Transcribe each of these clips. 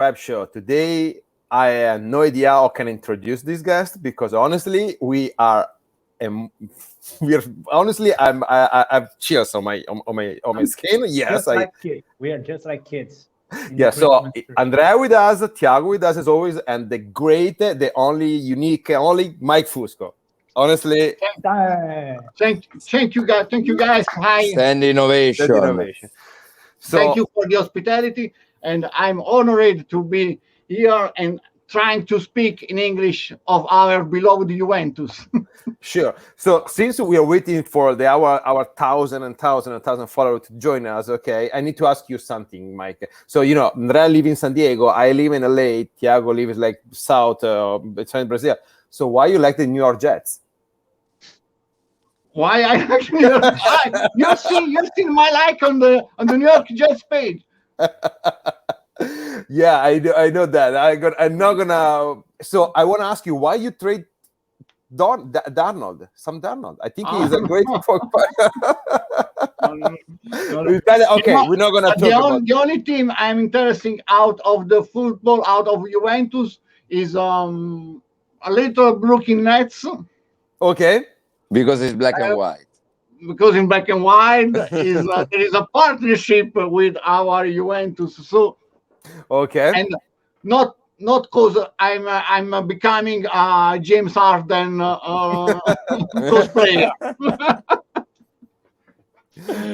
Prep Show. Today, I have no idea how I can introduce this guest because honestly, we are. We're honestly, I have chills on my skin. Yes, just like kids. We are just like kids in the yeah. So Christmas tree. Andrea with us, Tiago with us as always, and the great, the only unique, only Mike Fusco. Honestly, Thank you guys. Thank you guys. Hi. Stand that innovation. innovation. Thank So you for the hospitality, and I'm honored to be here and trying to speak in English of our beloved Juventus. sure. So since we are waiting for our thousand followers to join us, okay, I need to ask you something, Mike. So Andrea lives in San Diego, I live in LA, Tiago lives like south, between Brazil. So why you like the New York Jets? Why I actually you've seen my like on the New York Jets page. Yeah, I know that. I'm not gonna. So I want to ask you why you trade Darnold, Sam Darnold. I think he's a great. Okay, we're not gonna talk about. The only team I'm interested out of the football, out of Juventus, is a little Brooklyn Nets. Okay. Because it's black and white. Because in black and white is there is a partnership with our Juventus. So Okay. and not because I'm becoming James Harden cosplayer.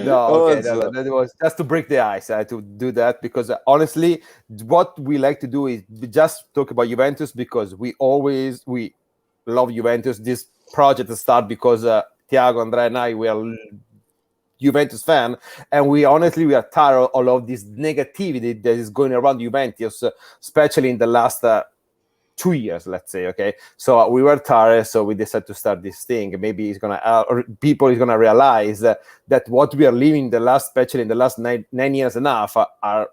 No, okay, no, that was just to break the ice. I had to do that because honestly, what we like to do is just talk about Juventus because we love Juventus. This project started because Tiago, Andrea, and I we are Juventus fan, and we are tired of all of this negativity that is going around Juventus, especially in the last 2 years, let's say. Okay, so we were tired, so we decided to start this thing. Maybe it's gonna people is gonna realize that what we are living especially in the last nine years and a half, are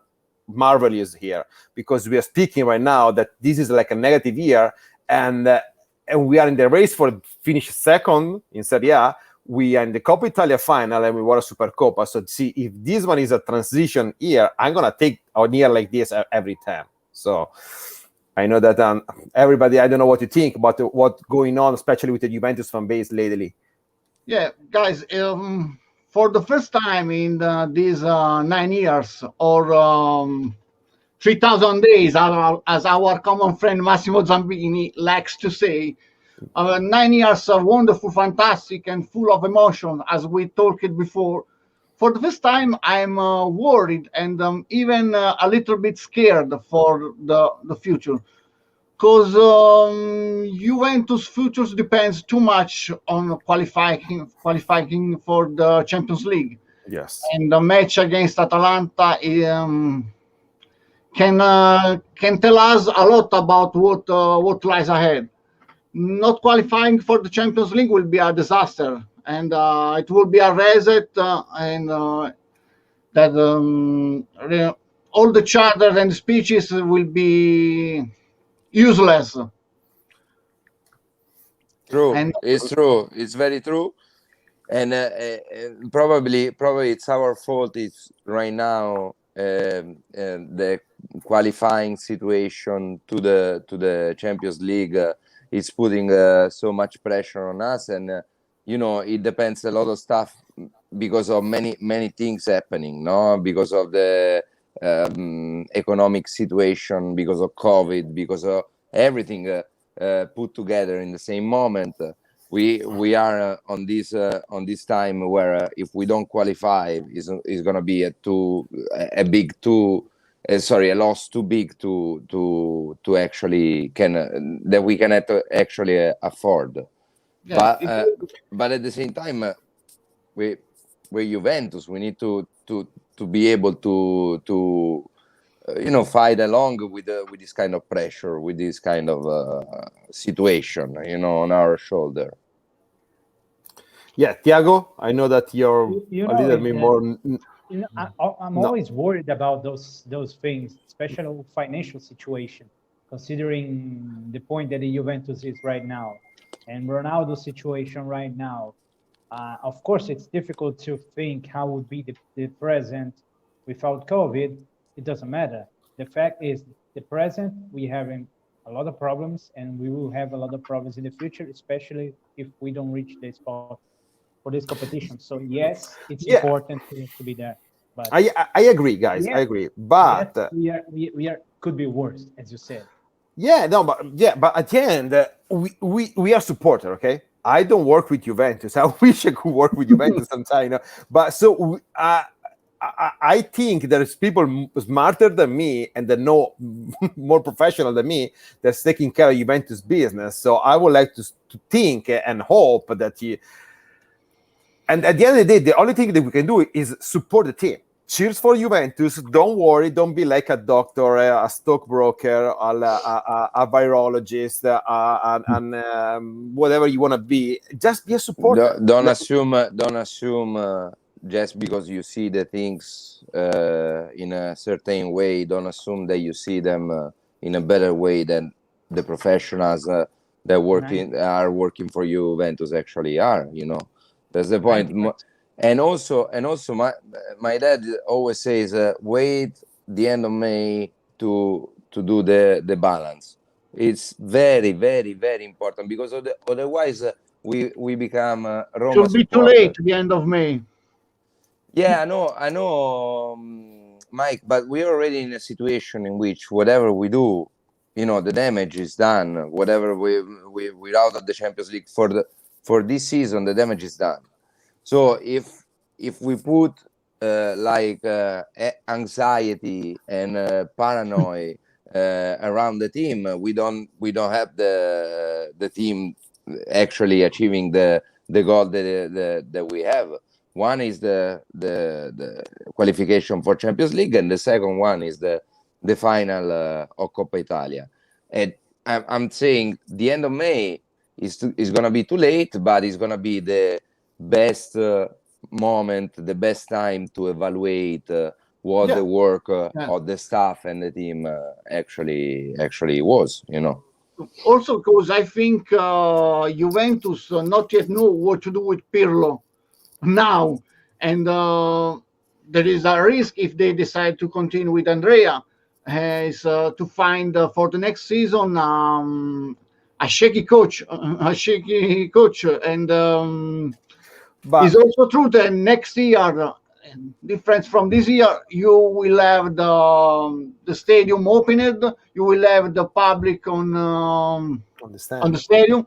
marvelous here because we are speaking right now that this is like a negative year, and we are in the race for finish second in Serie A. We are in the Coppa Italia final and we won a Supercoppa. So see if this one is a transition year, I'm gonna take a year like this every time. So I know that everybody, I don't know what you think about what's going on, especially with the Juventus fan base lately. Yeah, guys, for the first time in these 9 years or 3,000 days, as our common friend Massimo Zambini likes to say, 9 years are wonderful, fantastic, and full of emotion, as we talked before. For the first time, I'm worried and even a little bit scared for the future. Because Juventus' future depends too much on qualifying for the Champions League. Yes. And the match against Atalanta can tell us a lot about what lies ahead. Not qualifying for the Champions League will be a disaster, and it will be a reset, and that all the charters and speeches will be useless. True. And It's true. It's very true. And probably it's our fault. It's right now the qualifying situation to the Champions League is putting so much pressure on us, and it depends a lot of stuff because of many things happening. No, because of the economic situation, because of COVID, because of everything put together in the same moment. We are on this time where if we don't qualify, is going to be a loss too big to actually that we can actually afford. yeah, But at the same time, we're Juventus. We need to be able to fight along with this kind of pressure, with this kind of situation, on our shoulder. Yeah, Tiago, I know that you're You a know, little bit more. I'm No. always worried about those things, especially financial situation, considering the point that the Juventus is right now, and Ronaldo's situation right now. Of course, it's difficult to think how would be the present without COVID. It doesn't matter. The fact is, the present, we having a lot of problems, and we will have a lot of problems in the future, especially if we don't reach the spot for this competition. So yes, it's Yeah. important to be there. But I agree, guys. I yes, agree. yes, But we are could be worse, as you said. yeah, no, but at the end, we are supporter. Okay, I don't work with Juventus. I wish I could work with Juventus sometime. But so I think there's people smarter than me and that know more professional than me that's taking care of Juventus business. So I would like to think and hope that you. And at the end of the day, the only thing that we can do is support the team. Cheers for Juventus. Don't worry. Don't be like a doctor, a stockbroker, a virologist, and whatever you want to be. Just be a supporter. Don't assume just because you see the things in a certain way. Don't assume that you see them in a better way than the professionals that are working for Juventus actually are. That's the point. And also my dad always says, wait the end of May to do the balance. It's very, very, very important, because otherwise we become Roma Should be too supporter. late at the end of May. Yeah, I know, Mike, but we're already in a situation in which whatever we do, the damage is done. Whatever we're out of the Champions League for this season, the damage is done. So if we put anxiety and paranoia around the team, we don't have the team actually achieving the goal that we have. One is the qualification for Champions League, and the second one is the final of Coppa Italia. And I'm saying the end of May is going to be too late, but it's going to be the best moment, the best time to evaluate what the work of the staff and the team actually was. Also, because I think Juventus not yet know what to do with Pirlo now, and there is a risk if they decide to continue with Andrea, is to find for the next season a shaky coach, and it's also true that next year, different from this year, you will have the stadium opened, you will have the public on the stadium.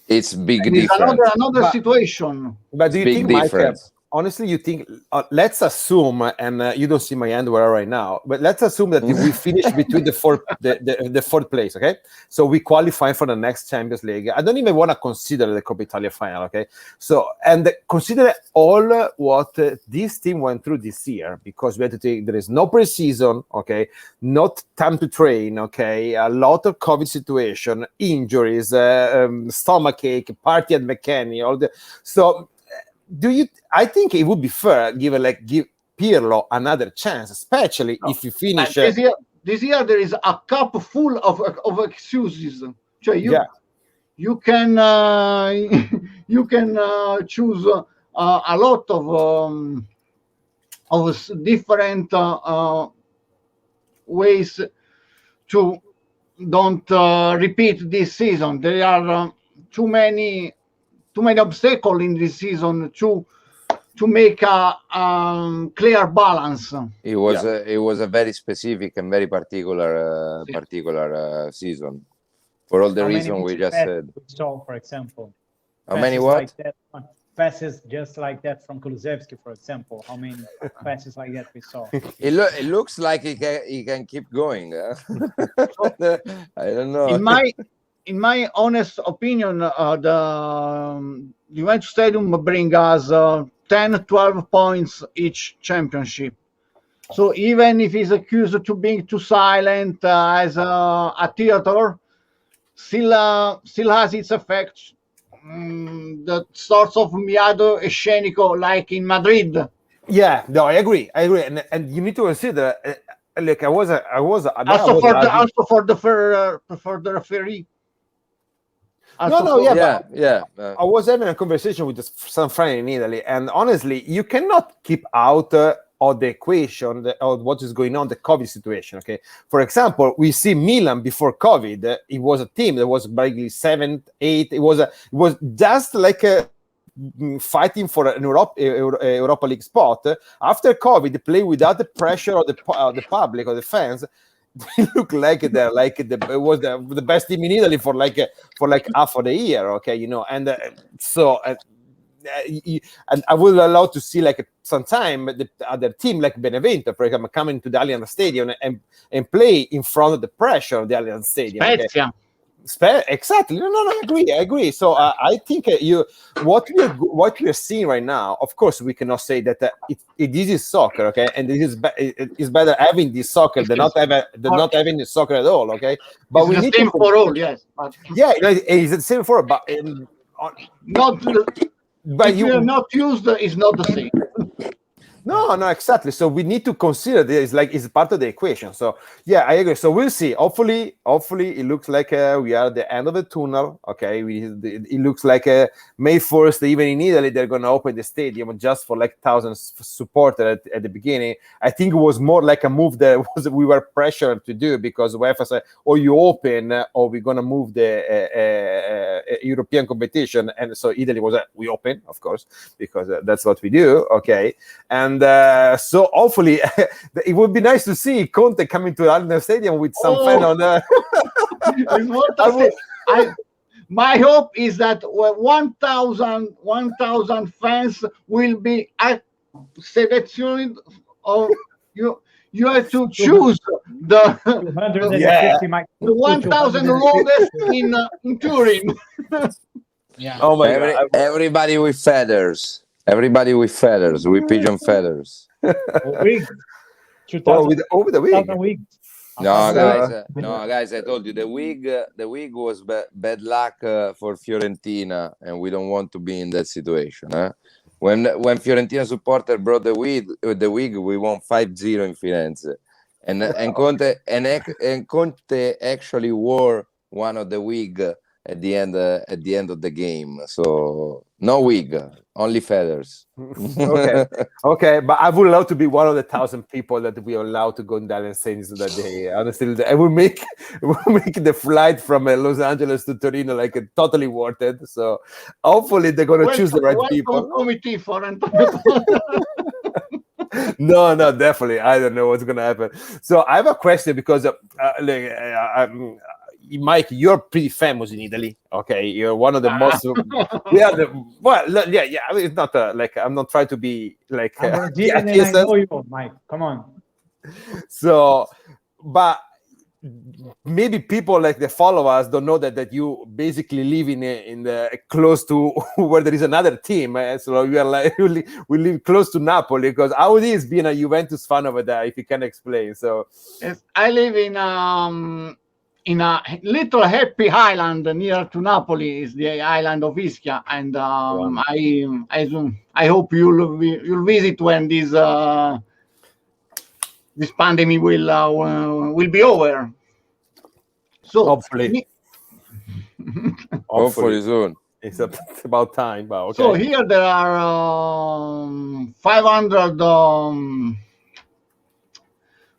It's big difference. It's another situation. But do you think, Mike, honestly, you think, let's assume, and you don't see my underwear right now, but let's assume that if we finish between the fourth place, okay? So we qualify for the next Champions League. I don't even want to consider the Coppa Italia final, okay? So, and consider all what this team went through this year, because we had to take, there is no preseason, okay? Not time to train, okay? A lot of COVID situation, injuries, stomachache, party at McKenny, all the, so... I think it would be fair give Pirlo another chance, especially if you finish. This year there is a cup full of excuses. So you can choose a lot of different ways to don't repeat this season. There are too many obstacles in this season to make a clear balance. It was a very specific and very particular season for all the reasons we just said. So, for example, how many what? Passes just like that from Kulusevski, for example. How many passes like that we saw? It looks like he can keep going. I don't know. In my honest opinion, the Juventus Stadium bring us 10-12 points each championship. So even if he's accused to being too silent as a theater, still has its effects. The sorts of miado escenico like in Madrid. Yeah, no, I agree, and you need to consider. Like I was also for the referee. I was having a conversation with some friend in Italy, and honestly, you cannot keep out of the equation of what is going on, the COVID situation. Okay, for example, we see Milan before COVID. It was a team that was basically 7th, 8th. It was just like fighting for an Europa League spot. After COVID, they play without the pressure of the public or the fans. They look like they're like it was the best team in Italy for like half of the year. Okay, you know, and so. And I would allow to see like sometime the other team like Benevento, for example, coming to the Allianz Stadium and play in front of the pressure of the Allianz Stadium. Spezia. Exactly. No, I agree. So I think what we are seeing right now. Of course, we cannot say that this is soccer, okay, and it's better having this soccer than not having the soccer at all, okay. But it's we the need same for all, yes. But yeah, it's the same for all, but not. But if you are not used, it's not the same. No, exactly. So we need to consider this like it's part of the equation. So yeah, I agree. So we'll see. Hopefully, it looks like we are at the end of the tunnel. Okay, it looks like May 1st, even in Italy, they're going to open the stadium just for like thousands supporters at the beginning. I think it was more like a move that we were pressured to do because UEFA said, "Oh, you open, or we're going to move the European competition." And so Italy was we open, of course, because that's what we do. Okay, and so hopefully it would be nice to see Conte coming to Allianz Stadium with some fan on. My hope is that 1,000 fans will be selected. You have to choose the 1,000 longest in Turin. Yeah. Oh my God! Everybody with feathers. Everybody with feathers, with pigeon feathers. Over the wig. No, guys, I told you the wig was bad luck for Fiorentina, and we don't want to be in that situation. When Fiorentina supporter brought the wig, we won 5-0 in Firenze, and Conte actually wore one of the wig at the end of the game. So no wig, only feathers. Okay, but I would love to be one of the 1,000 people that we are allowed to go in Allianz Stadium that day. Honestly, I will make the flight from Los Angeles to Torino like totally worth it. So hopefully they're going to choose the right people. Committee for No, definitely. I don't know what's going to happen. So I have a question because Mike, you're pretty famous in Italy. Okay, you're one of the most. Yeah. I mean, it's not like I'm not trying to be like. I know you, Mike. Come on. So, but maybe people like the followers don't know that you basically live in the close to where there is another team. So we are like we live close to Napoli. Because how it is being a Juventus fan over there? If you can explain. So, yes, I live in a little happy island near to Napoli, is the island of Ischia, and I hope you'll visit when this pandemic will be over. So hopefully soon. It's about time. But okay. So here there are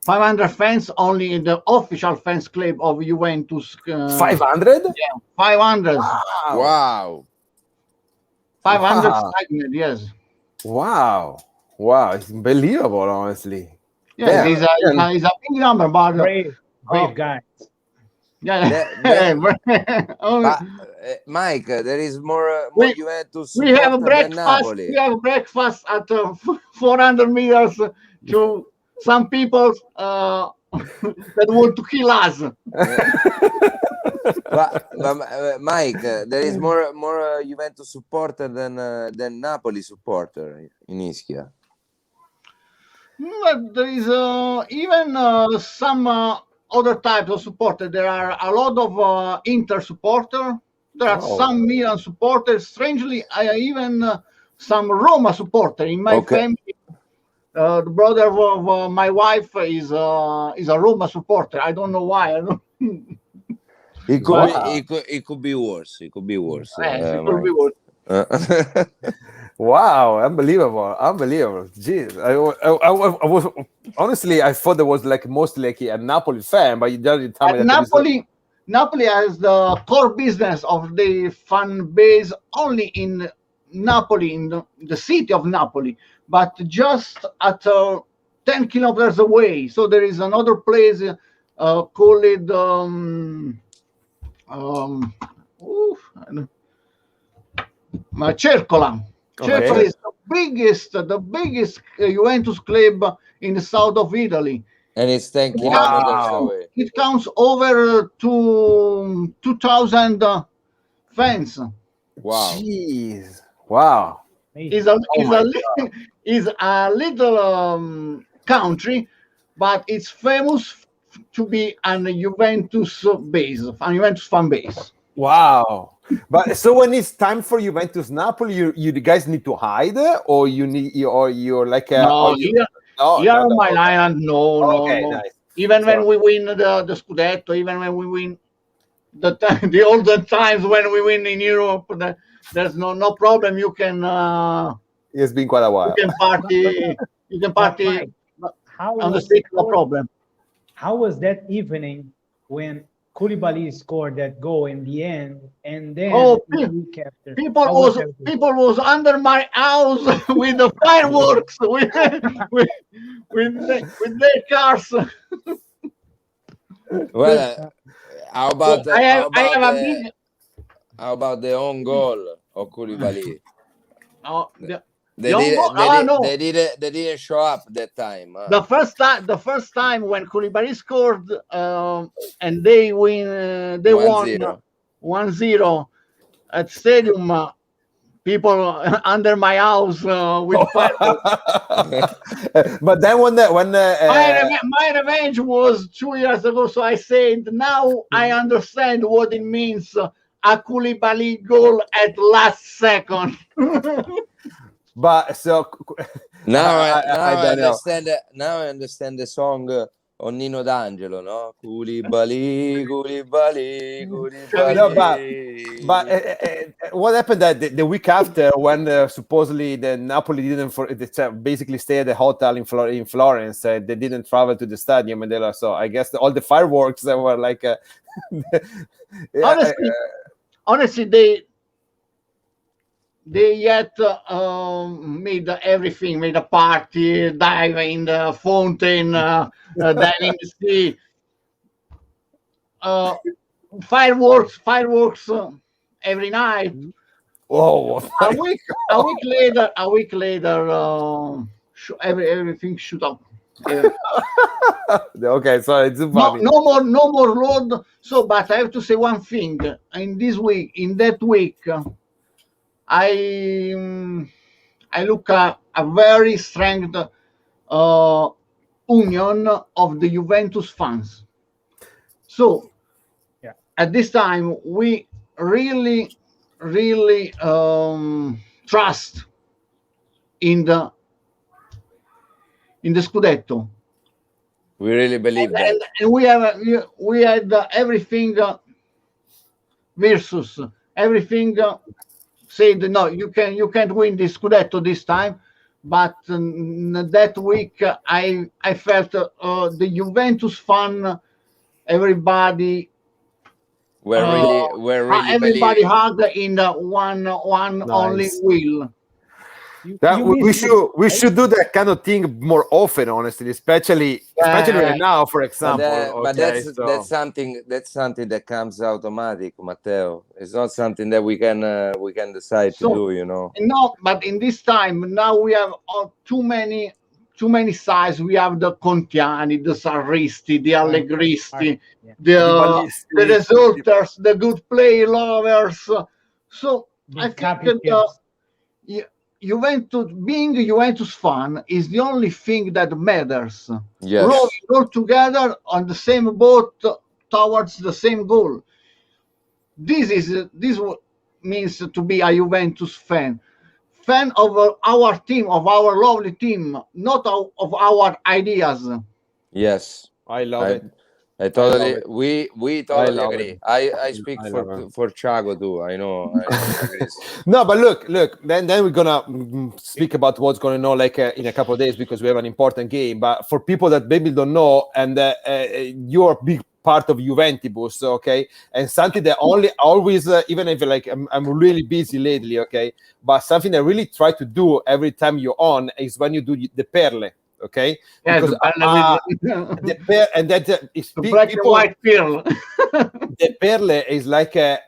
500 fans only in the official fans club of Juventus. 500? Yeah, 500. Wow. 500, yes. Wow. It's unbelievable, honestly. Yeah, it's a big number, but brave guys. Yeah. Mike, there is more Juventus. We have breakfast. We have breakfast at 400 meters to some people that want to kill us. but Mike, there is more Juventus supporter than Napoli supporter in Ischia. But there is even some other types of supporter. There are a lot of Inter supporter. There are some Milan supporters. Strangely, even some Roma supporter in my family. The brother of my wife is a Roma supporter. I don't know why. It could be worse. It could be worse. It could be worse. Wow, unbelievable, unbelievable. Jeez, I was honestly, I thought there was like mostly like a Napoli fan, but you just tell me And that there is Napoli has the core business of the fan base only in Napoli, in the city of Napoli, but just at 10 kilometers away. So there is another place called um, oof, Cercola. okay. Cercola is the biggest Juventus club in the south of Italy. And it's 10 It counts, kilometers Wow, away. it counts over to 2,000 fans. Wow. jeez, wow. Is Amazing. a Oh is my a is a little country, but it's famous to be an Juventus base, a Juventus fan base. Wow. But so when it's time for Juventus Napoli, you guys need to hide, or you're like or No, you here no on no my okay, island, no, no, okay, no. nice. Even So when we win the Scudetto, even when we win the older times when we win in Europe, there's no problem. it's been quite a You while. can But party you can but party Mike, how on the was street, no problem. how was that evening when Koulibaly scored that goal in the end, and then Oh, the week after? How was everything? people was under my house with the fireworks with with their cars. Well, how So about I have a big the own goal of Koulibaly? uh, the, They did no. they didn't show up that time. Huh? The first time when Koulibaly scored, and they they won 1-0. 1-0 at stadium. People under my house with fireworks. But then My revenge was 2 years ago, so I said now I understand what it means, a Koulibaly goal at last second. but so Now I I don't know. understand. Now I understand the song on Nino D'Angelo, no? Koulibaly, Koulibaly, No, but Koulibaly. what happened that the week after when supposedly the Napoli didn't basically stay at the hotel in Florence, they didn't travel to the stadium, and they like, so I guess all the fireworks that were like yeah, Honestly, they yet made everything, made a party, dive in the fountain, dive in the sea. Uh, fireworks every night. oh A week later, everything shoot up. Uh, okay, sorry, it's funny. no more load. So, but I have to say one thing. In that week, I look at a very strong union of the Juventus fans. So Yeah. at this time, we really, really trust in the Scudetto. We really believe that. And we had everything versus everything said no, you can't win this Scudetto this time. But that week I felt the Juventus fan, everybody everybody believing. hugged in one only Nice. will. That You we missed it, we right? should do that kind of thing more often, honestly, especially Uh, right now, for But example. but Okay, so that's something that comes automatic, Matteo. It's not something that we can decide to so do, you know. no, but in this time now we have too many sides. We have the Contiani, the Sarristi, the Allegristi, Yeah. the the ballisti, resulters, the good play lovers. So I The think capitals. Juventus, being a Juventus fan is the only thing that matters. Yes. Row together on the same boat towards the same goal. This means to be a Juventus fan of our team, of our lovely team, not of our ideas. Yes. I love I it. I totally, we totally agree. I speak I for Thiago too. I know he agrees. No, but look. Then we're gonna speak about what's going on like in a couple of days because we have an important game. But for people that maybe don't know, and you're a big part of Juventus, okay, and something that always even if like I'm really busy lately, okay, but something I really try to do every time you're on is when you do the perle. Okay, Yeah, because the pearl and that is the black and white pearl. the perle is like a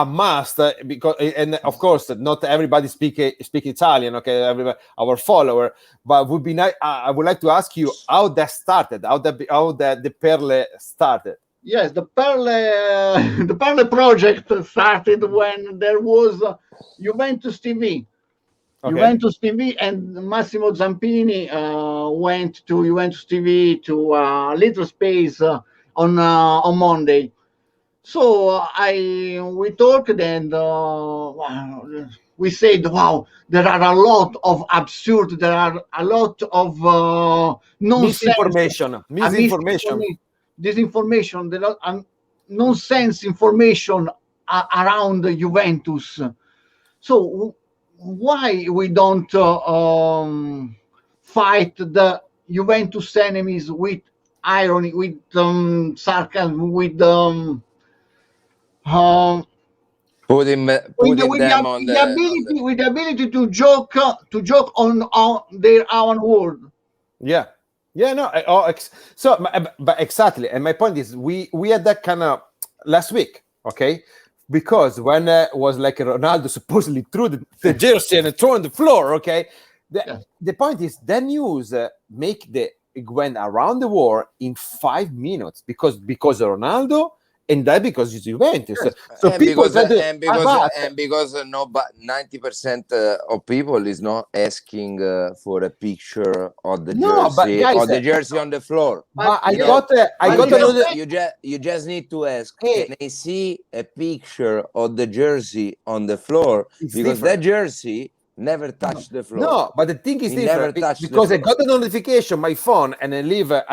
must because, and of course, not everybody speak Italian. Okay, everybody, our follower, but would be nice. I would like to ask you how that started, how the perle started. Yes, the Perle project started when there was Juventus TV. Okay. Juventus TV and Massimo Zampini went to Juventus TV to Little Space on Monday. So we talked and we said, wow, there are a lot of absurd, there are a lot of Misinformation. Disinformation, there are nonsense information around Juventus. So why we don't fight the Juventus enemies with irony, with sarcasm, with Putting them on the ability to joke on their own word. Yeah, no. So, but exactly, and my point is, we had that kind of last week, okay? Because when was like Ronaldo supposedly threw the jersey and threw on the floor, okay? The point is, the news went around the world in 5 minutes because of Ronaldo. And that because it's Juventus. Yes. So and people because 90% of people is not asking for a picture of the jersey guys, or the jersey on the floor. But you just need to ask, can I see a picture of the jersey on the floor? Because that jersey never touched the floor. No, but the thing is different because I got a notification on my phone, and I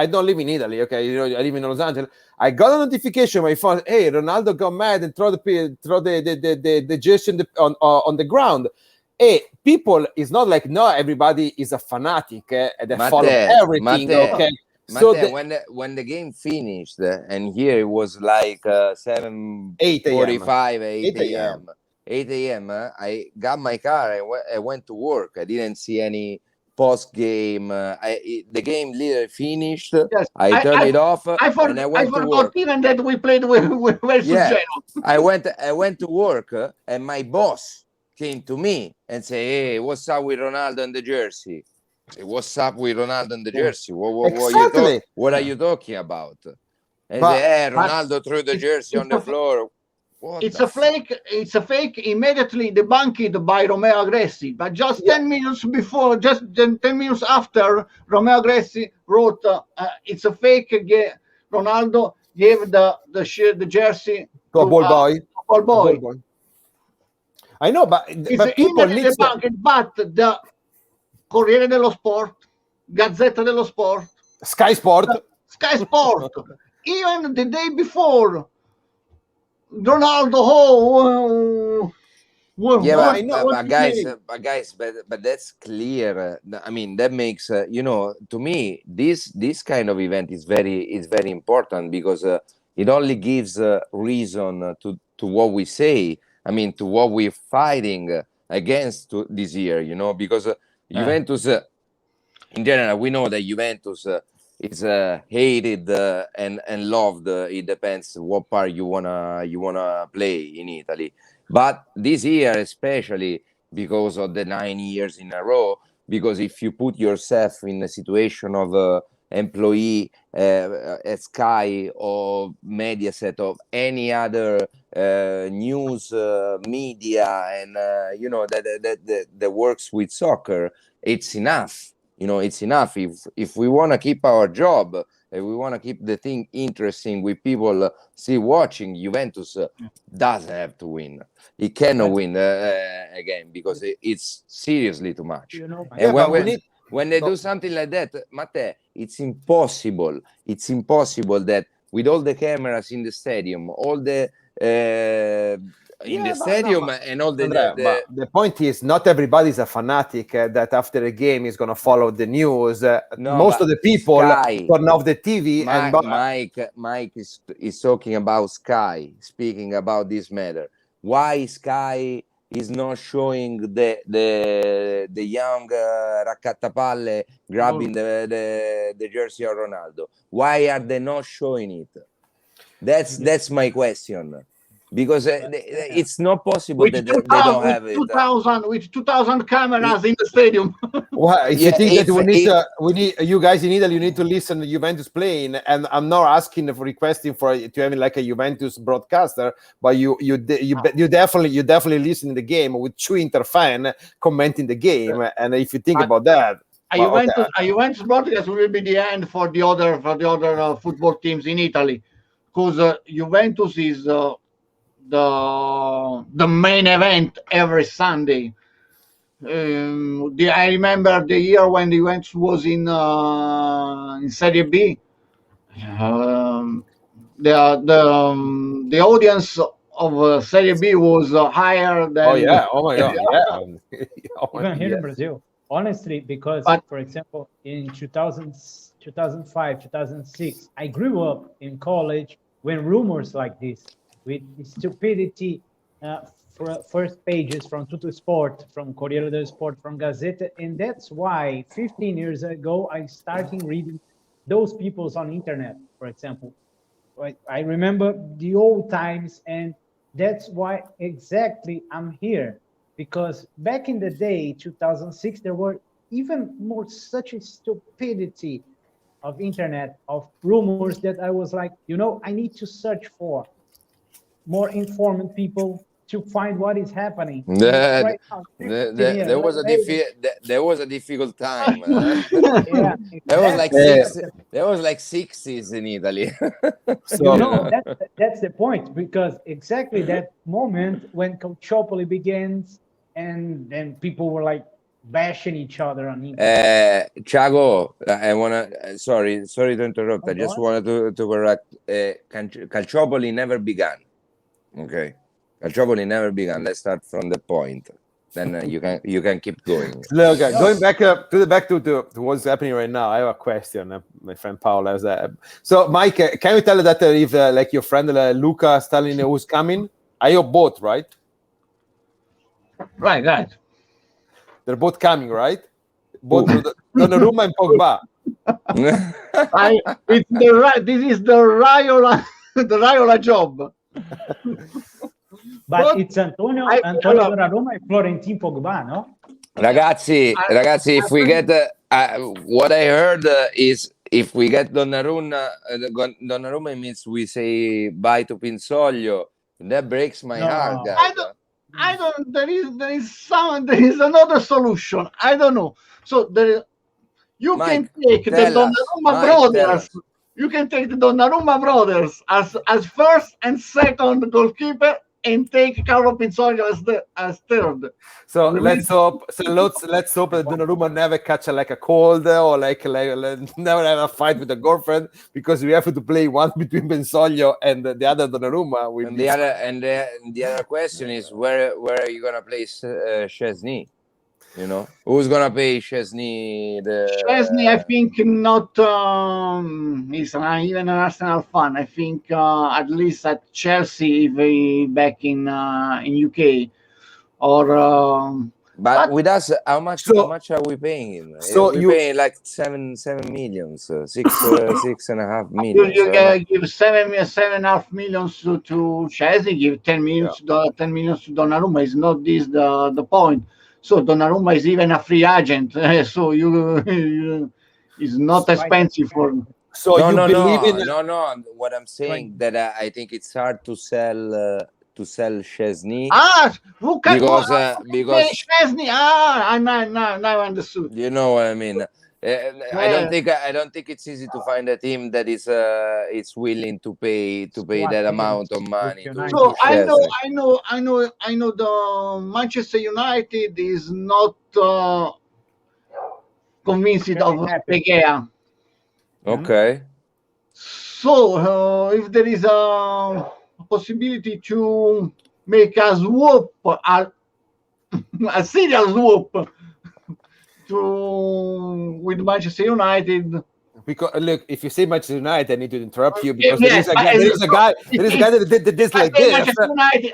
don't live in Italy, okay? You know, I live in Los Angeles. I got a notification on my phone. Hey, Ronaldo got mad and throw the jersey on the ground. Hey, people is not like everybody is a fanatic and follow everything. Okay, so when the game finished and here it was like 7:45, 8 a.m. 8 a.m. I got my car. I went to work. I didn't see any post game. The game literally finished. Yes. I turned it off and I went to work. Even that we played with Genoa. I went to work and my boss came to me and say, "Hey, what's up with Ronaldo and the jersey? What's up with Ronaldo and the jersey? What are you talking about?" And say, Ronaldo threw the jersey on the floor. It's a fake immediately debunked by Romeo Agressi, but just 10 minutes before, just 10 minutes after, Romeo Agressi wrote it's a fake. Ronaldo gave the jersey to a ball boy. I know, but people need debunked, but the Corriere dello Sport, Gazzetta dello Sport, Sky Sport, even the day before, Ronaldo, but that's clear. I mean, that makes to me this kind of event is very important because it only gives reason to what we say. I mean, to what we're fighting against this year. Because Juventus, in general, we know that Juventus is hated and loved. It depends what part you wanna play in Italy. But this year, especially because of the 9 years in a row, because if you put yourself in a situation of employee at Sky or Mediaset or any other news media and that works with soccer, it's enough. It's enough if we want to keep our job, if we want to keep the thing interesting with people still watching. Juventus doesn't have to win. It cannot win again because it's seriously too much. And when they do something like that, Matteo, it's impossible. It's impossible that with all the cameras in the stadium, all the in the stadium, and all Andrea, but the point is, not everybody's a fanatic that after a game is going to follow the news. Most of the people turn off the TV. Mike is talking about Sky, speaking about this matter. Why Sky is not showing the young raccattapalle grabbing the jersey of Ronaldo? Why are they not showing it? That's my question. Because it's not possible that they don't have it. With 2,000 cameras in the stadium. Well, if you think that we need you guys in Italy, you need to listen to Juventus playing, and I'm not asking for requesting for to having like a Juventus broadcaster, but you definitely listen to the game with two Inter fan commenting the game, and if you think about that, a Juventus broadcast will be the end for the other football teams in Italy, because Juventus is the main event every Sunday. I remember the year when the Juventus was in Serie B. The audience of Serie B was higher than. Oh my god! Even here in Brazil, honestly, because for example, in 2005, 2006, I grew up in college when rumors like this, with stupidity, first pages from Tutto Sport, from Corriere dello Sport, from Gazzetta, and that's why 15 years ago I started reading those people's on internet, for example. I remember the old times, and that's why exactly I'm here, because back in the day, 2006, there were even more such a stupidity of internet, of rumors, that I was like, I need to search for more informed people to find what is happening. There was a difficult time. Yeah, exactly. There was like 60s in Italy. So that's the point, because exactly that moment when Calciopoli begins, and then people were like bashing each other on internet. Thiago, I wanna sorry to interrupt. I just wanted to correct. Calciopoli never began. Okay, Calciopoli never began. Let's start from the point. Then you can keep going. Look, going back to what's happening right now. I have a question. My friend Paolo has that. So, Mike, can you tell that if like your friend Luca Stalin who's coming? Are you both right? Right. They're both coming, right? Both Donnarumma and Pogba. This is the Raiola job. But it's Antonio Donnarumma and Florentin Pogba, no? Ragazzi, if we get what I heard is if we get Donnarumma, it means we say bye to Pinsoglio. That breaks my heart, guys. I don't. There is another solution. I don't know. So you can take the Donnarumma brothers. You can take the Donnarumma brothers as first and second goalkeeper, and take Carlo Pinsoglio as third. So let's hope that Donnarumma never catch a cold or like never have a fight with a girlfriend, because we have to play one between Pinsoglio and the other Donnarumma. And the other question is where are you gonna place Szczesny? Who's gonna pay Szczesny? Szczesny, I think not. He's even an Arsenal fan. I think at least at Chelsea, if he back in UK, or. But with us, how much are we paying him? So we're paying like 7 million, 6.5 million. You give 7.5 million to Chelsea. Give 10 million to 10 million to Donnarumma. Is not this the point? So Donnarumma is even a free agent. So is not expensive for. So no. What I'm saying that I think it's hard to sell Szczesny. Who can because Szczesny? Now I understood. You know what I mean. I don't think it's easy to find a team that is willing to pay that amount of money. So I know the Manchester United is not convinced of De Gea. Okay. So if there is a possibility to make a swap, a serial swap to with Manchester United. Because look, if you say Manchester United, I need to interrupt you because Yes, there is a guy that did this I like say this. Manchester United.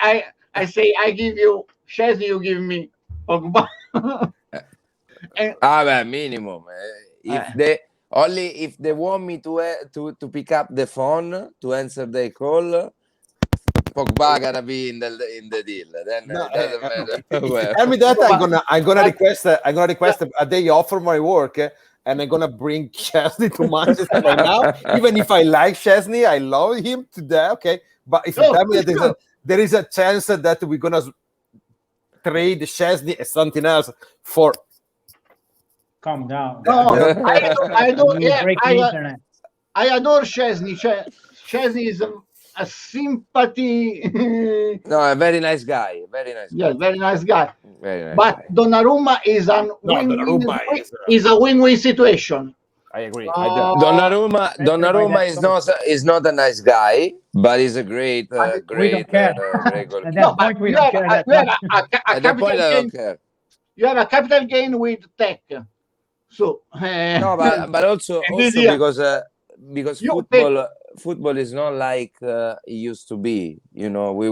I say I give you Chelsea, you give me Pogba. Minimum. If they want me to pick up the phone to answer their call, Pogba gotta be in the deal. Then No, it doesn't matter. if you tell me that, I'm gonna request a day off from my work, and I'm gonna bring Chesney to Manchester right now. Even if I like Chesney, I love him to death. Okay, but if you tell me that there is a chance that we're gonna trade Chesney and something else for. Calm down. No, I don't. You Yeah, break the internet. I adore Chesney. Chesney is a sympathy. No, a very nice guy. Very nice. Yeah, guy. very nice guy. Very nice But guy. Donnarumma is a win-win situation. I agree. Donnarumma is not a nice guy, but he's a great We don't care. great At that point, we don't care that much. At that point, I don't care. You have a capital gain with tech. So No, but also because football is not like it used to be. You know, we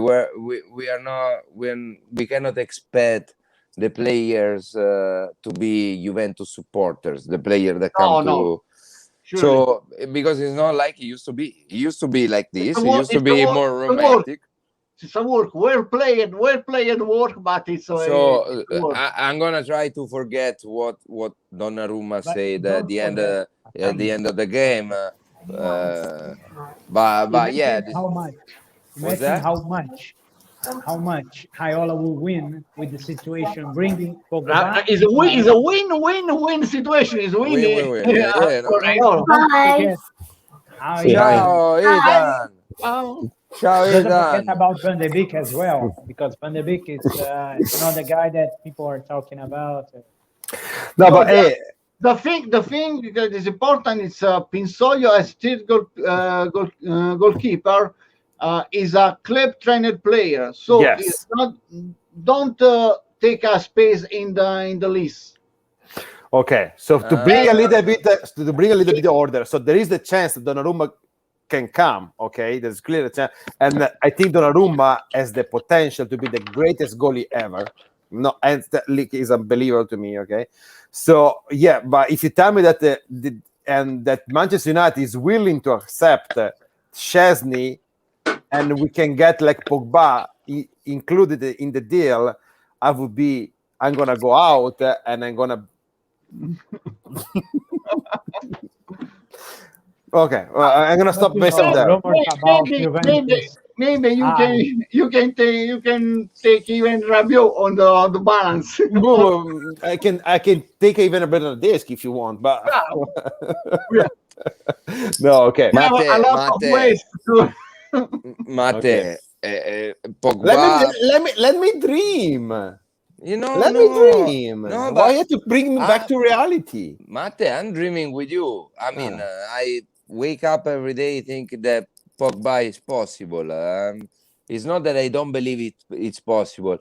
cannot expect the players to be Juventus supporters. The player that come to. Surely. So because it's not like it used to be. It used to be like this. It used to be more romantic. It's a work, well played work, but it's so I'm gonna try to forget what Donnarumma said at the end of the game. But yeah, how much? Imagine how much Raiola will win with the situation bringing Pogba. Is a win-win situation. Is win. Bye. Ciao, Ethan. Ciao, Don't Ethan. forget about Van de Beek as well, because Van de Beek is another guy that people are talking about. No, but the thing that is important is Pinsoglio as third goalkeeper is a club trained player, so it's not. Don't take a space in the list. Okay, so to bring a little bit of order, so there is the chance that Donnarumma can come. Okay, there's clear chance, and I think Donnarumma has the potential to be the greatest goalie ever. No, and that league is unbelievable to me. Okay, so yeah, but if you tell me that that Manchester United is willing to accept Chesney, and we can get like Pogba included in the deal, I'm gonna go out and I'm gonna. Okay, well, I'm gonna stop messing there. Maybe you can take even Rabiot on the balance. I can take even a better disc if you want, but no. Okay, a lot of ways to. Mate, Pogba. Let me dream. You know, let me dream. No, why you have to bring me back to reality? Mate, I'm dreaming with you. I mean, I wake up every day think that Pogba is possible. It's not that I don't believe it's possible.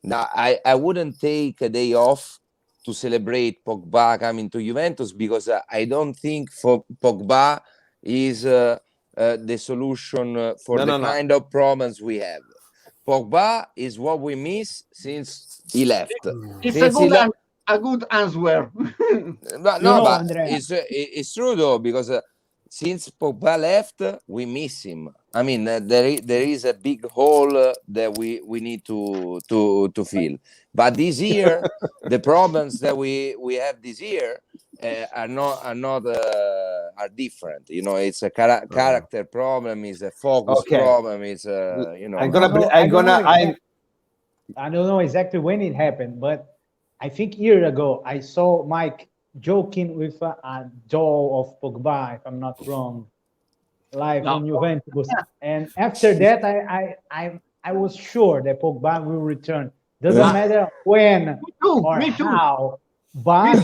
Now, I wouldn't take a day off to celebrate Pogba coming to Juventus because I don't think Pogba is the solution for kind of problems we have. Pogba is what we miss since he left. It's a good answer. but it's true though, because since Pogba left, we miss him. I mean, there is a big hole that we need to fill. But this year, the problems that we have this year are different. You know, it's a character problem, it's a focus problem. It's you know. I don't know exactly when it happened, but I think a year ago I saw Mike joking with a doll of Pogba, if I'm not wrong, live in Juventus. And after that, I was sure that Pogba will return. Doesn't matter when or how, but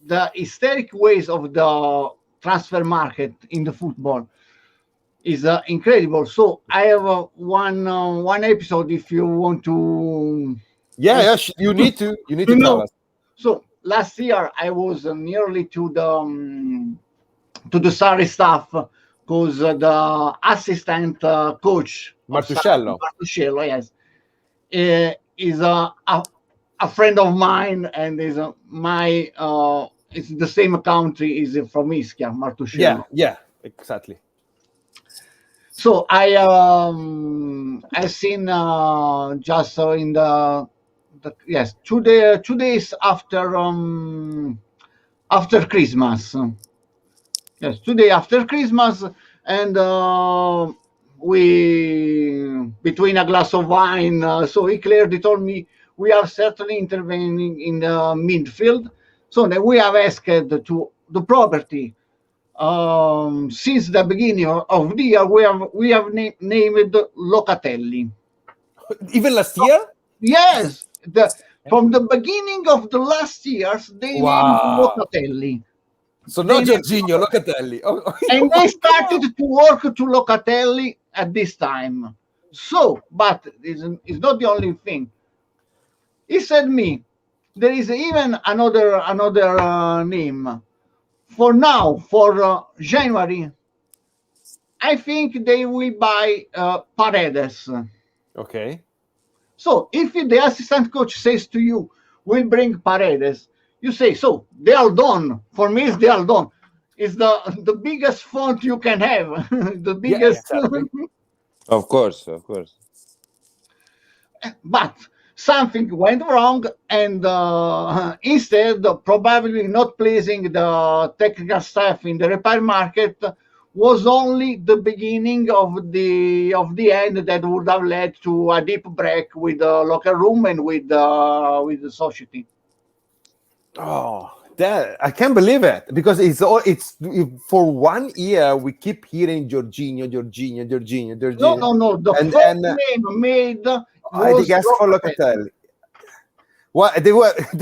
the hysteric ways of the transfer market in the football is incredible. So I have one episode if you want to. Yeah, you need to tell know. us. So last year I was nearly to the Sarri staff because the assistant coach of Sarri, Martuscello, yes, is a friend of mine and is my it's the same country, is from Ischia, Martuscello. Yeah, exactly. So I've seen just in the yes 2 days after Christmas. Yes, 2 days after Christmas, and we between a glass of wine. So he clearly told me we are certainly intervening in the midfield. So then we have asked to the property. Since the beginning of the year, we have named Locatelli. Even last year? Yes, from the beginning of the last years, they named Locatelli. So not Jorginho, Locatelli. And they started to work to Locatelli at this time. So, but it's not the only thing. He said me, there is even another name. For now, for January, I think they will buy Paredes. Okay. So if the assistant coach says to you, we'll bring Paredes, you say, so they are done. For me, they are done. It's the biggest font you can have. The biggest. Yeah, exactly. Of course. But something went wrong, and instead, probably not pleasing the technical staff in the repair market, was only the beginning of the end that would have led to a deep break with the locker room and with the society. Oh, that I can't believe it, because it's for 1 year we keep hearing Jorginho. No. The first name made I think asked for Locatelli. Well, they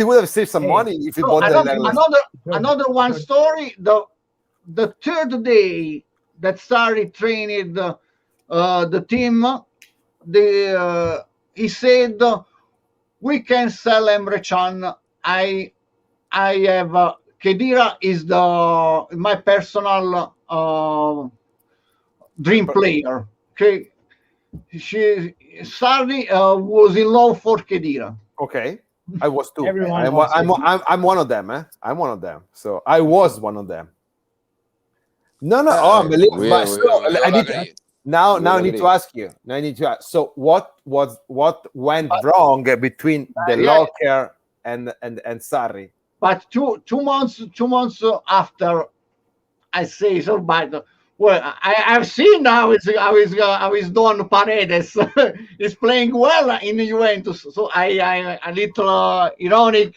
would have saved some money if you bought another one story. The third day that Sarri trained the team, he said, we can sell Emre Can. I have Khedira is my personal dream player. Okay, Sarri was in love for Khedira. Okay, I was too. I'm one of them. I'm one of them. So I was one of them. No. Oh, unbelievable. Now I need to ask you. So what went wrong between the locker and Sarri? But two months after, I say so. But well, I've seen how he's done. Paredes is playing well in Juventus. So I a little ironic,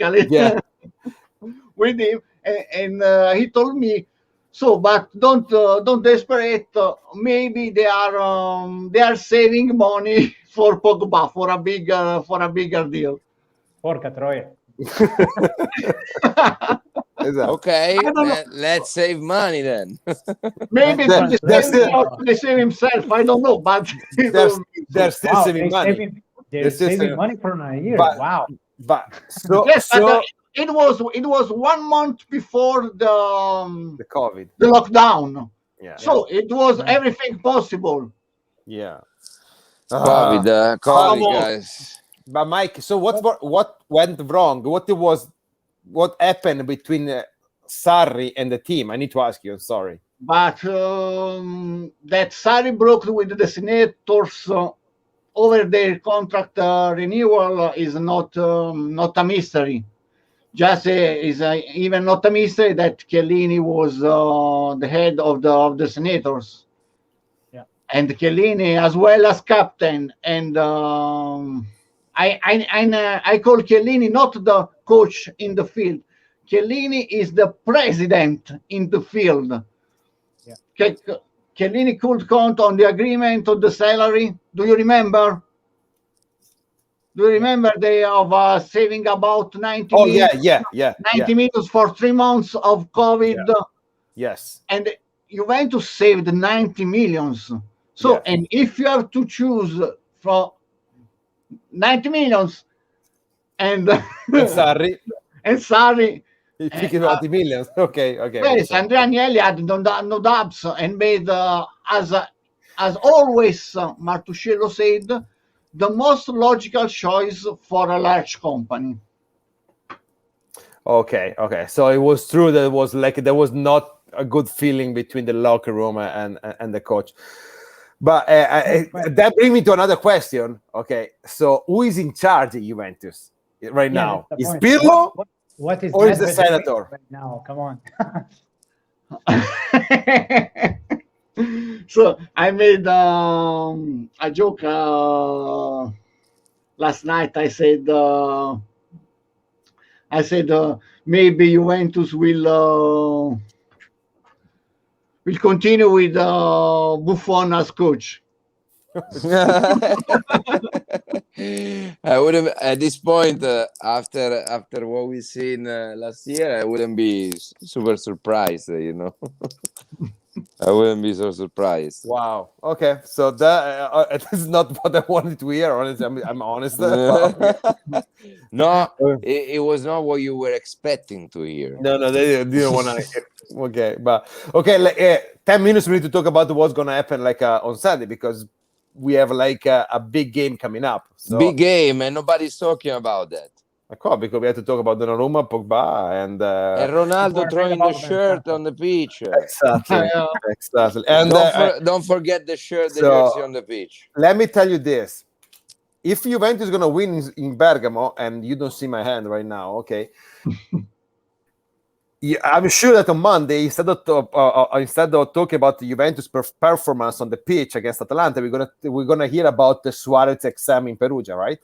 with him, and he told me. So, but don't desperate. Maybe they are saving money for Pogba for a bigger deal. Porca troia. Okay, let's save money then. Maybe they save himself. I don't know, but they're still saving money. They're saving money for a year. Wow. But it was 1 month before the COVID, the lockdown. Yeah. So it was everything possible. Yeah. COVID, guys. But Mike, so what went wrong? What happened between Sarri and the team? I need to ask you. I'm sorry. But that Sarri broke with the senators over their contract renewal is not a mystery. Just is even not a mystery that Chiellini was the head of the senators. Yeah. And Chiellini as well as captain. And I call Chiellini not the coach in the field. Chiellini is the president in the field. Yeah. Chiellini could count on the agreement of the salary. Do you remember? Do you remember they of saving about 90 Oh million, yeah. 90 million for 3 months of COVID? Yes. And Juventus saved 90 millions. So, Yeah. and if you have to choose from 90 millions and And Sarri, and Sarri, he picked about the millions. Okay. yes, Andrea Agnelli had no doubts and made as always, Martuscello said, the most logical choice for a large company. Okay. So it was true that it was like there was not a good feeling between the locker room and the coach. But that brings me to another question. Okay, so who is in charge at Juventus right now? That's the Is point. Pirlo What is or is the Nedved senator? right now? Come on. So I made a joke last night. I said maybe Juventus will continue with Buffon as coach. I wouldn't at this point after what we've seen last year. I wouldn't be super surprised. I wouldn't be so surprised. Wow. Okay, so that this is not what I wanted to hear. Honestly, I'm honest. No, it was not what you were expecting to hear. No, they didn't want to. Okay, but okay, 10 minutes we need to talk about what's gonna happen on Sunday, because we have a big game coming up. So. Big game, and nobody's talking about that. Because we have to talk about Donnarumma, Pogba, and Ronaldo throwing the shirt on the pitch. Exactly. And don't forget the shirt, the so, jersey on the pitch. Let me tell you this: if Juventus is gonna win in Bergamo, and you don't see my hand right now, okay. I'm sure that on Monday, instead of talking about the Juventus performance on the pitch against Atalanta, we're gonna hear about the Suarez exam in Perugia, right?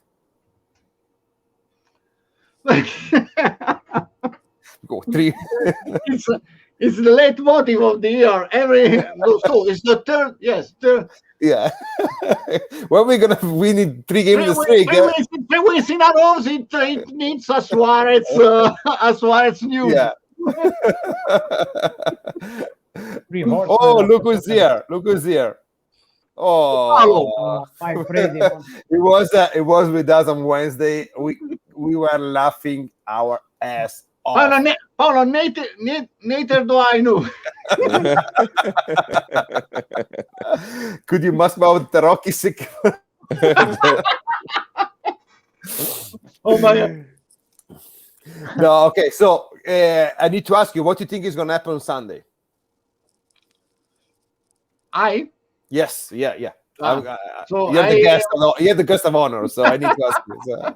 Go 3. It's the leitmotiv of the year. So it's the third. Yes, third. Yeah. Well, we're gonna win in 3 games in the streak. 3 weeks in a row. It needs a Suarez news. Yeah. Oh, look who's here! Oh, Mike Brady. It was with us on Wednesday. We were laughing our ass off. Paolo, neither do I know. Could you must about the Rocky sick? Oh my God. No, okay. So I need to ask you, what do you think is going to happen on Sunday? Yes, yeah. So you're the guest of honor, so I need to ask you. So.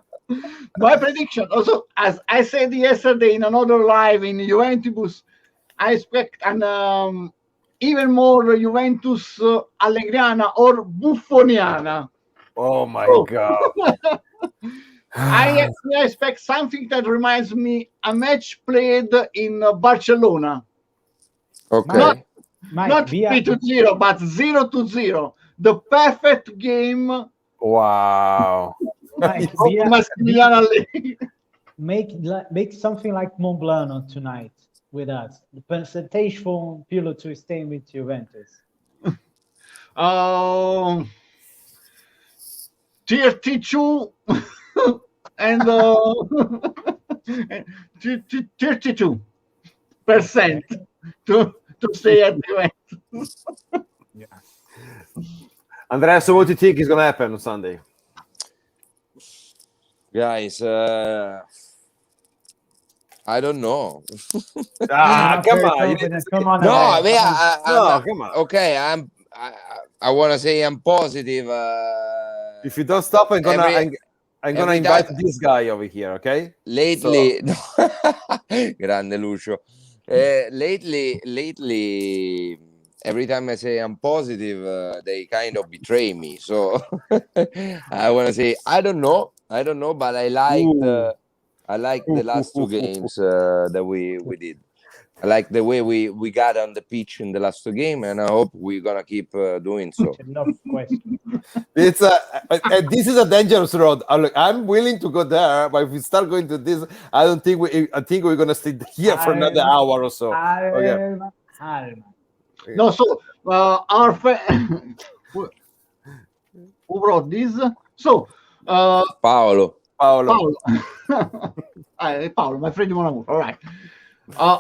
My prediction, also, as I said yesterday in another live in Juventus, I expect an even more Juventus Allegriana or Buffoniana. Oh my God. I expect something that reminds me a match played in Barcelona. Okay. Not 3-0, but 0-0. The perfect game. Wow. Mike, make something like Monblano tonight with us. The percentage for Pirlo to stay with Juventus. 32 and 32% to stay at Juventus. Yeah. Andrea, so what do you think is going to happen on Sunday? Guys, I don't know. Come on. Come on. No, come on. Okay, I want to say I'm positive. If you don't stop, I'm gonna invite this guy over here. Okay. Lately, grande Lucio. Lately, every time I say I'm positive, they kind of betray me. So I want to say I don't know, but I liked the last 2 games that we did. I like the way we got on the pitch in the last two games, and I hope we're gonna keep doing so. No question. It's this is a dangerous road. I'm willing to go there, but if we start going to this, I think we're gonna stay here for another hour or so. Okay. No, so our who wrote this? So Paolo. Paolo, my friend Mon Amour. All right.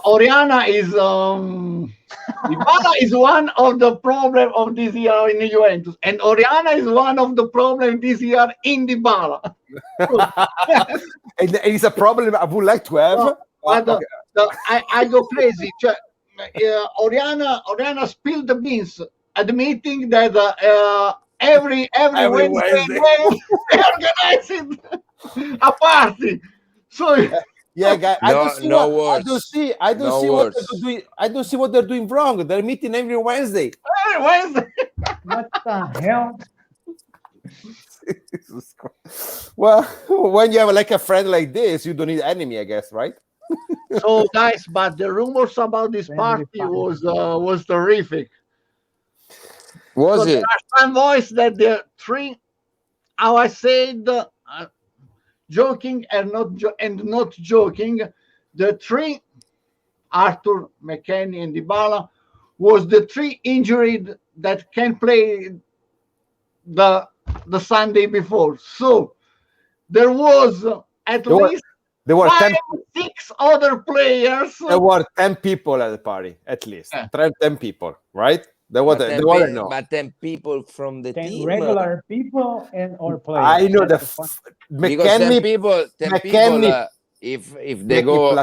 Oriana is Dybala is one of the problem of this year in the Juventus, and Oriana is one of the problem this year in Dybala. And it's a problem I would like to have. But I go crazy. Oriana spilled the beans, admitting that every Wednesday they organizing a party. So yeah, guys, I don't see what they're doing wrong. They're meeting every Wednesday. Every Wednesday. What the hell? Well, when you have like a friend like this, you don't need enemy, I guess, right? So guys, but the rumors about this party was terrific. Was it? There are some voice that the three, how I said, joking and not joking, the three, Arthur, McKennie, and Dybala, was the three injured that can play the Sunday before. So there was there were 6 other players. There were 10 people at the party, at least. 10 people, right? But 10 people from the 10 team. regular people or players. I know because 10 people, if they go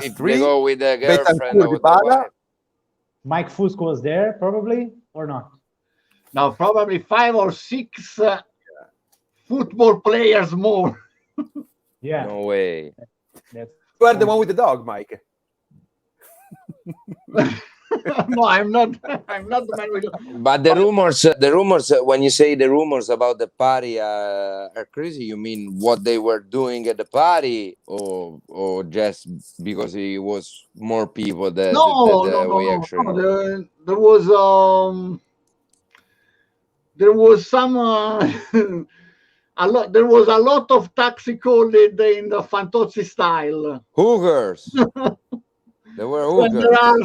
with a girlfriend or with a wife. Mike Fusco was there, probably, or not? No, probably 5 or 6 football players more. Yeah. No way. You are the one with the dog, Mike. No, I'm not the man with the... But the rumors, when you say the rumors about the party are crazy, you mean what they were doing at the party, or just because it was more people that actually there was some there was a lot of taxi called in the Fantozzi style. Hookers. There were hookers. And there are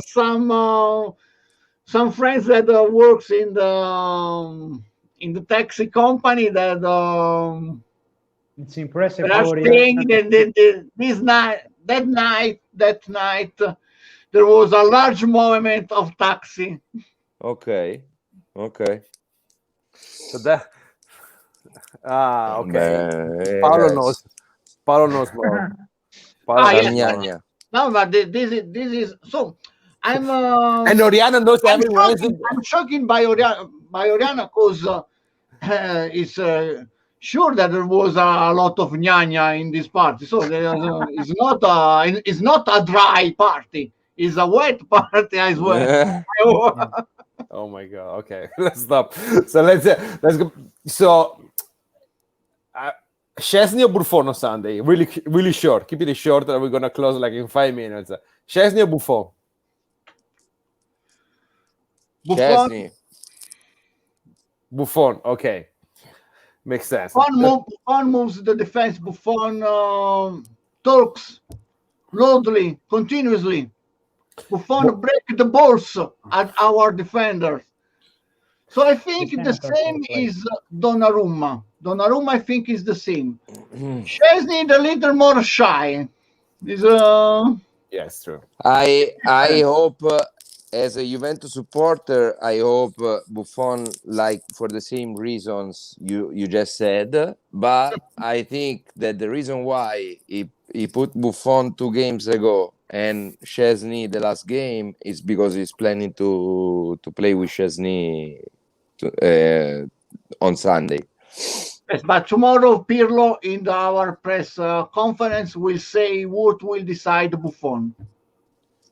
some friends that works in the taxi company that it's impressive. That night there was a large movement of taxi. Okay. So that okay. Paolo knows more. Yeah. No, but this is so. I'm and Oriana knows everyone. I'm shocking by Oriana because it's sure that there was a lot of ñaña in this party. So it's not a dry party. It's a wet party as well. Oh my god. Okay, let's stop. So let's go. So. Szczesny or Buffon on Sunday? Really short. Keep it short, and we're gonna close like in 5 minutes. Szczesny or Buffon? Buffon. Okay, makes sense. Buffon moves the defense. Buffon talks loudly, continuously. Buffon break the balls at our defenders. So I think the same is Donnarumma. Donnarumma, I think, is the same. Szczesny a little more shy. Yes, true. I hope, as a Juventus supporter, I hope Buffon, like for the same reasons you just said. But I think that the reason why he put Buffon 2 games ago and Szczesny the last game is because he's planning to play with Szczesny on Sunday. Yes, but tomorrow Pirlo in our press conference will say what will decide Buffon.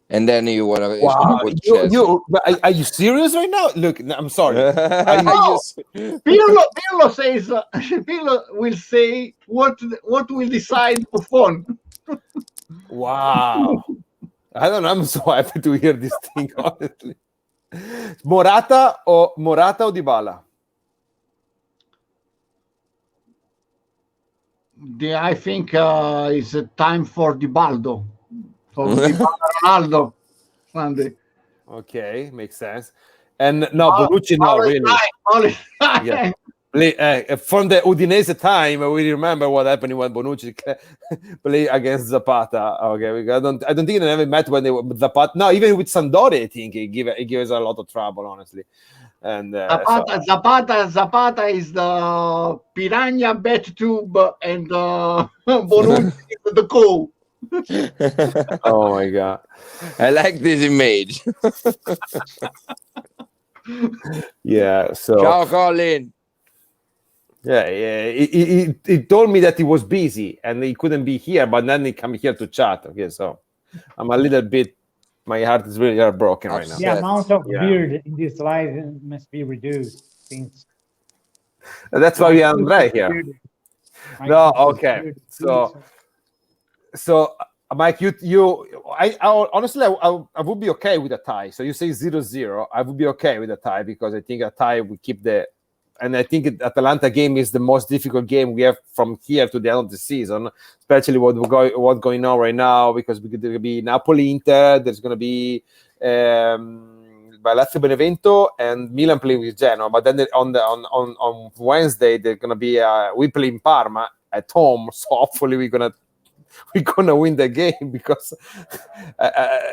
And then you want to put are you serious right now? Look, I'm sorry. Pirlo says Pirlo will say what will decide Buffon. Wow. I don't know. I'm so happy to hear this thing, honestly. Morata or Dybala? I think it's a time for Dibaldo. For Dybala Ronaldo Sunday. Okay, makes sense. And no, Bonucci, no, really. Yeah. From the Udinese time, we remember what happened when Bonucci played against Zapata. Okay, I don't think they ever met when they were Zapata. No, even with Sampdoria, I think he gave us a lot of trouble, honestly. And Zapata is the piranha bet tube, and Bonucci is the coal. Oh my god, I like this image. Yeah. So ciao, Colin. Yeah. He told me that he was busy and he couldn't be here, but then he come here to chat. Okay, so I'm a little bit. My heart is really broken right now. The amount of beard in this live must be reduced. Since that's why we have Andrea here. No, okay. So Mike, I honestly, I would be okay with a tie. So you say 0-0, I would be okay with a tie because I think a tie will keep and I think the Atalanta game is the most difficult game we have from here to the end of the season, especially what's going on right now, because there's going to be Napoli-Inter, there's going to be Lazio Benevento and Milan playing with Genoa. But then on Wednesday, they're going to be we play in Parma at home, so hopefully we're gonna win the game, because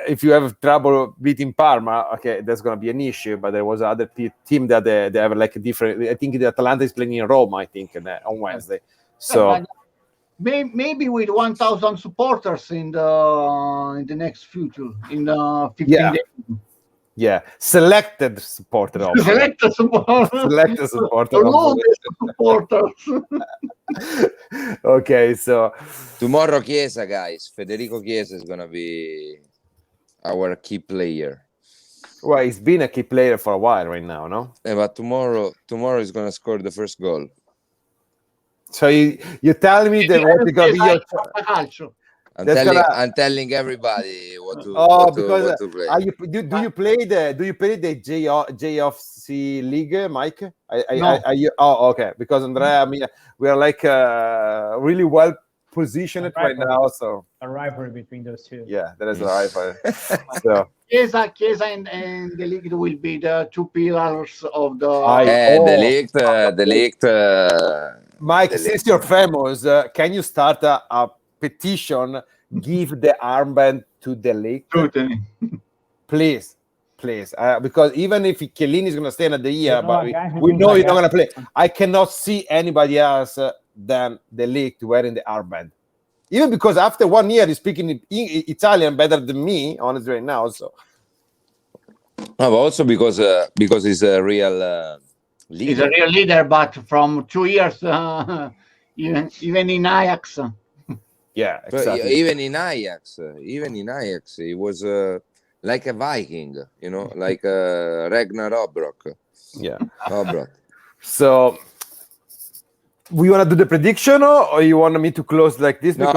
if you have trouble beating Parma, okay, that's gonna be an issue. But there was other team that they have like a different. I think the Atalanta is playing in Rome, I think, on Wednesday. So maybe with 1,000 supporters in the next future, in the 15 days. Yeah, selected supporter. Selected supporters. Okay, so tomorrow Chiesa, guys. Federico Chiesa is gonna be our key player. Well, he's been a key player for a while right now, no? Yeah, but tomorrow he's gonna score the first goal. So you tell me that what is gonna be your. I'm telling everybody what to play. Do you play the JFC League, Mike? No. Okay. Because Andrea, we are like really well positioned right now. So a rivalry between those two. Yeah, there is a rivalry. So Chiesa and the league will be the two pillars of the. The league. Mike, since you're famous, can you start a petition? Give the armband to the league, please, because even if Chiellini is going to stay another year, but we know he's not going to play. I cannot see anybody else than the league wearing the armband. Even because after 1 year, he's speaking Italian better than me, honestly, right now. So, but also because he's a real leader. He's a real leader, but from 2 years, even in Ajax. Yeah, exactly. Even in Ajax, he was like a Viking, like Ragnar Lodbrok. Yeah. Lodbrok. So, we want to do the prediction, or you want me to close like this? No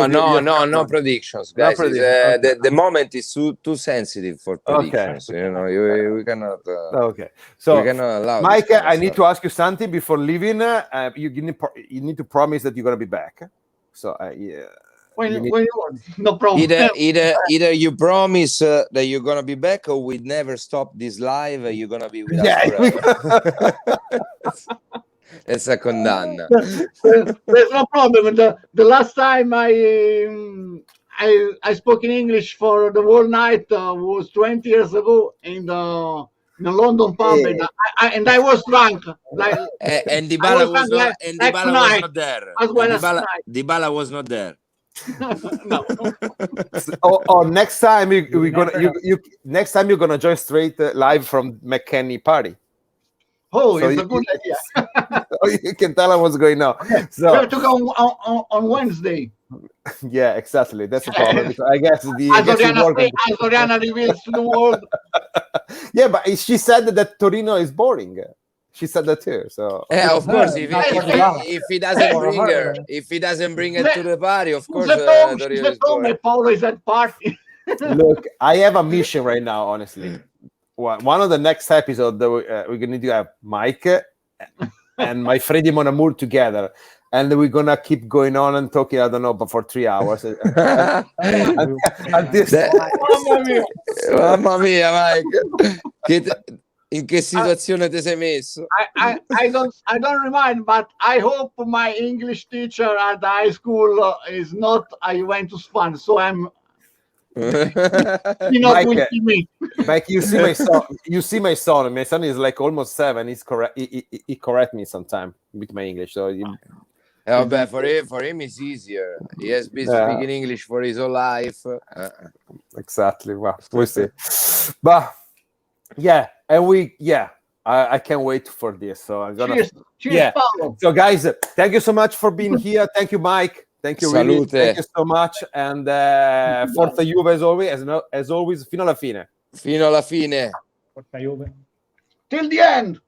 predictions, guys. The moment is too sensitive for predictions. Okay. We cannot. Okay. So, we cannot allow Mike, I need to ask you something before leaving. You need to promise that you're going to be back. So, yeah. When you want, no problem. Either you promise that you're gonna be back, or we never stop this live. You're gonna be with us forever. It's a condanna. There's no problem. The last time I spoke in English for the whole night was 20 years ago in the London pub, and I was drunk. And Dybala was not there. Dybala was not there. No. or next time next time you're gonna join straight live from McKenny party. Oh, so it's a good idea. You can tell them what's going on. So we have to go on Wednesday. Yeah, exactly. That's the problem. I guess Soriana reveals to the world. Yeah, but she said that Torino is boring. She said that too. So yeah, of course, if he doesn't bring her to the party, of course. Paolo is at party. Look, I have a mission right now, honestly. One of the next episodes that we're going to have Mike and my Freddy Mon Amour together. And we're going to keep going on and talking, I don't know, but for 3 hours. Mamma mia, Mike. In che situazione ti sei messo? I don't remind, but I hope my English teacher at the high school is not a Juventus fan. So I'm Mike, Mike, you see my son. You see my son. My son is like almost 7. He's correct. He correct me sometimes with my English. So for him it's easier. He has been speaking English for his whole life. Exactly. Well, we'll see. But yeah, and I can't wait for this. So I'm gonna Cheers, Paolo. So guys, thank you so much for being here. Thank you, Mike. Thank you, really. Thank you so much. And Forza Juve as always, fino alla fine. Fino alla fine. Forza Juve. Till the end.